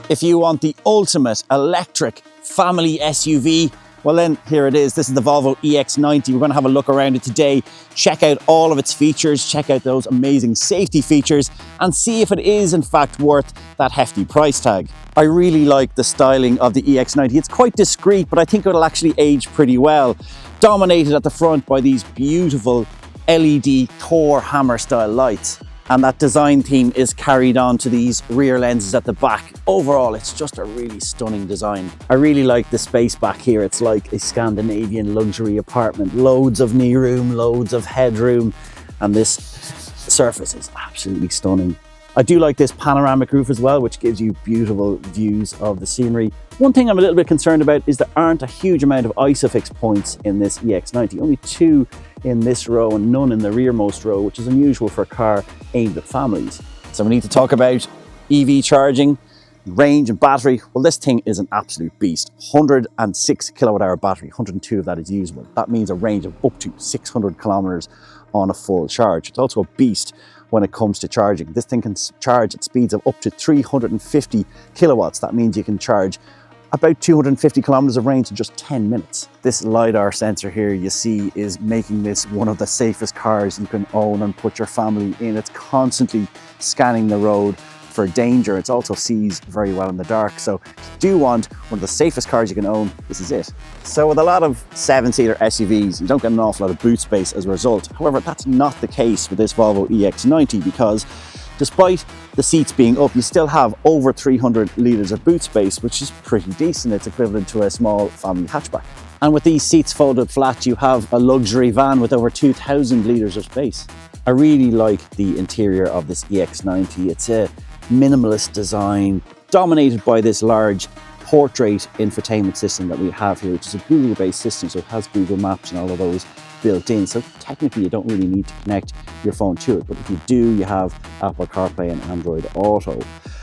If you want the ultimate electric family SUV, well then here it is. This is the Volvo EX90. We're going to have a look around it today, check out all of its features, check out those amazing safety features, and see if it is in fact worth that hefty price tag. I really like the styling of the EX90. It's quite discreet, but I think it'll actually age pretty well. Dominated at the front by these beautiful LED Thor hammer style lights. And that design theme is carried on to these rear lenses at the back. Overall, it's just a really stunning design. I really like the space back here. It's like a Scandinavian luxury apartment. Loads of knee room, loads of headroom, and this surface is absolutely stunning. I do like this panoramic roof as well, which gives you beautiful views of the scenery. One thing I'm a little bit concerned about is there aren't a huge amount of Isofix points in this EX90. Only 2 in this row and none in the rearmost row, which is unusual for a car aimed at families. So we need to talk about EV charging, range and battery. Well, this thing is an absolute beast. 106 kilowatt hour battery, 102 of that is usable. That means a range of up to 600 kilometers on a full charge. It's also a beast when it comes to charging. This thing can charge at speeds of up to 350 kilowatts. That means you can charge about 250 kilometers of range in just 10 minutes. This LiDAR sensor here you see is making this one of the safest cars you can own and put your family in. It's constantly scanning the road for danger. It also sees very well in the dark. So if you do want one of the safest cars you can own, this is it. So with a lot of 7-seater SUVs, you don't get an awful lot of boot space as a result. However, that's not the case with this Volvo EX90 because despite the seats being up, you still have over 300 litres of boot space, which is pretty decent. It's equivalent to a small family hatchback. And with these seats folded flat, you have a luxury van with over 2,000 litres of space. I really like the interior of this EX90. It's a minimalist design, dominated by this large portrait infotainment system that we have here, which is a Google-based system, so it has Google Maps and all of those built in. So technically you don't really need to connect your phone to it, but if you do, you have Apple CarPlay and Android Auto.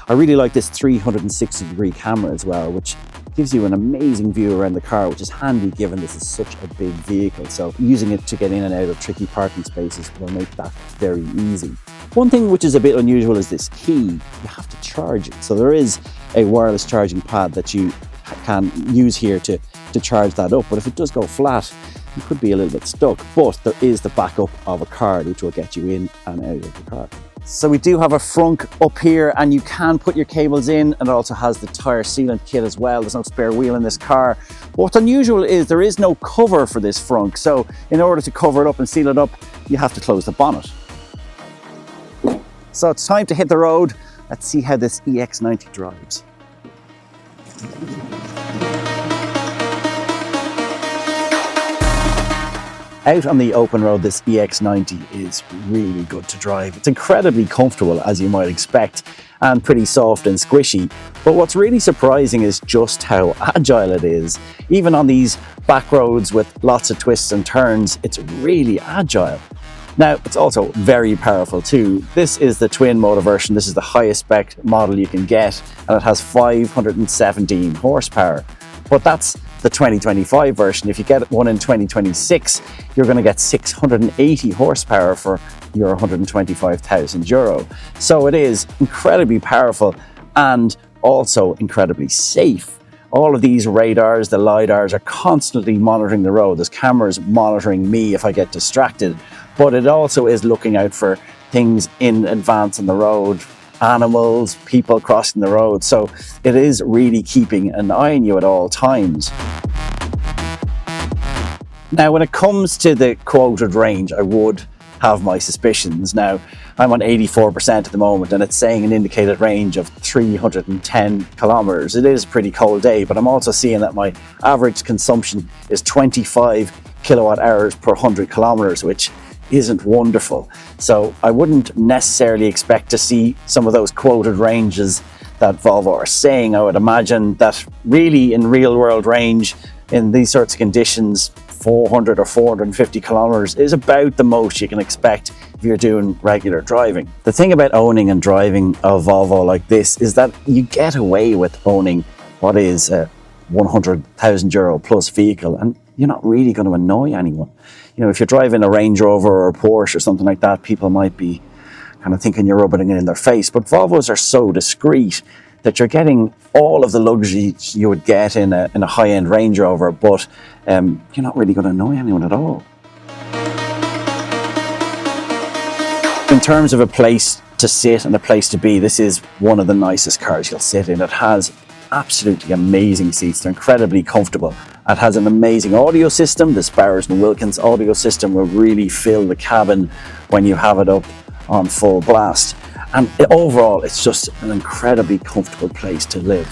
I really like this 360-degree camera as well, which gives you an amazing view around the car, which is handy given this is such a big vehicle. So using it to get in and out of tricky parking spaces will make that very easy. One thing which is a bit unusual is this key. You have to charge it. So there is a wireless charging pad that you can use here to charge that up. But if it does go flat, you could be a little bit stuck. But there is the backup of a card which will get you in and out of the car. So we do have a frunk up here and you can put your cables in, and it also has the tire sealant kit as well. There's no spare wheel in this car. What's unusual is there is no cover for this frunk. So in order to cover it up and seal it up, you have to close the bonnet. So it's time to hit the road. Let's see how this EX90 drives. Out on the open road, this EX90 is really good to drive. It's incredibly comfortable, as you might expect, and pretty soft and squishy. But what's really surprising is just how agile it is. Even on these back roads with lots of twists and turns, it's really agile. Now, it's also very powerful too. This is the twin motor version. This is the highest spec model you can get, and it has 517 horsepower. But that's the 2025 version. If you get one in 2026, you're going to get 680 horsepower for your 125,000 euro. So it is incredibly powerful and also incredibly safe. All of these radars, the LiDARs, are constantly monitoring the road. There's cameras monitoring me if I get distracted, but it also is looking out for things in advance on the road, animals, people crossing the road. So it is really keeping an eye on you at all times. Now, when it comes to the quoted range, I would have my suspicions. Now, I'm on 84% at the moment, and it's saying an indicated range of 310 kilometers. It is a pretty cold day, but I'm also seeing that my average consumption is 25 kilowatt hours per 100 kilometers, which isn't wonderful. So I wouldn't necessarily expect to see some of those quoted ranges that Volvo are saying. I would imagine that really in real world range, in these sorts of conditions, 400 or 450 kilometers is about the most you can expect if you're doing regular driving. The thing about owning and driving a Volvo like this is that you get away with owning what is a 100,000 euro plus vehicle, and you're not really going to annoy anyone. You know, if you're driving a Range Rover or a Porsche or something like that, people might be kind of thinking you're rubbing it in their face. But Volvos are so discreet that you're getting all of the luxury you would get in a high-end Range Rover, but you're not really going to annoy anyone at all. In terms of a place to sit and a place to be, this is one of the nicest cars you'll sit in. It has absolutely amazing seats. They're incredibly comfortable. It has an amazing audio system. This Bowers & Wilkins audio system will really fill the cabin when you have it up on full blast. And overall, it's just an incredibly comfortable place to live.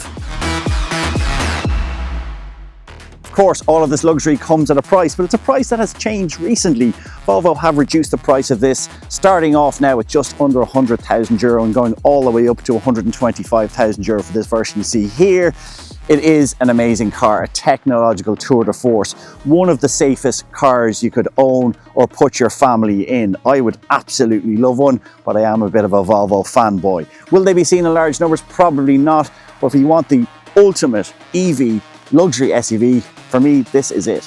Of course, all of this luxury comes at a price, but it's a price that has changed recently. Volvo have reduced the price of this, starting off now at just under €100,000 and going all the way up to €125,000 for this version you see here. It is an amazing car, a technological tour de force, one of the safest cars you could own or put your family in. I would absolutely love one, but I am a bit of a Volvo fanboy. Will they be seen in large numbers? Probably not, but if you want the ultimate EV luxury SUV, for me, this is it.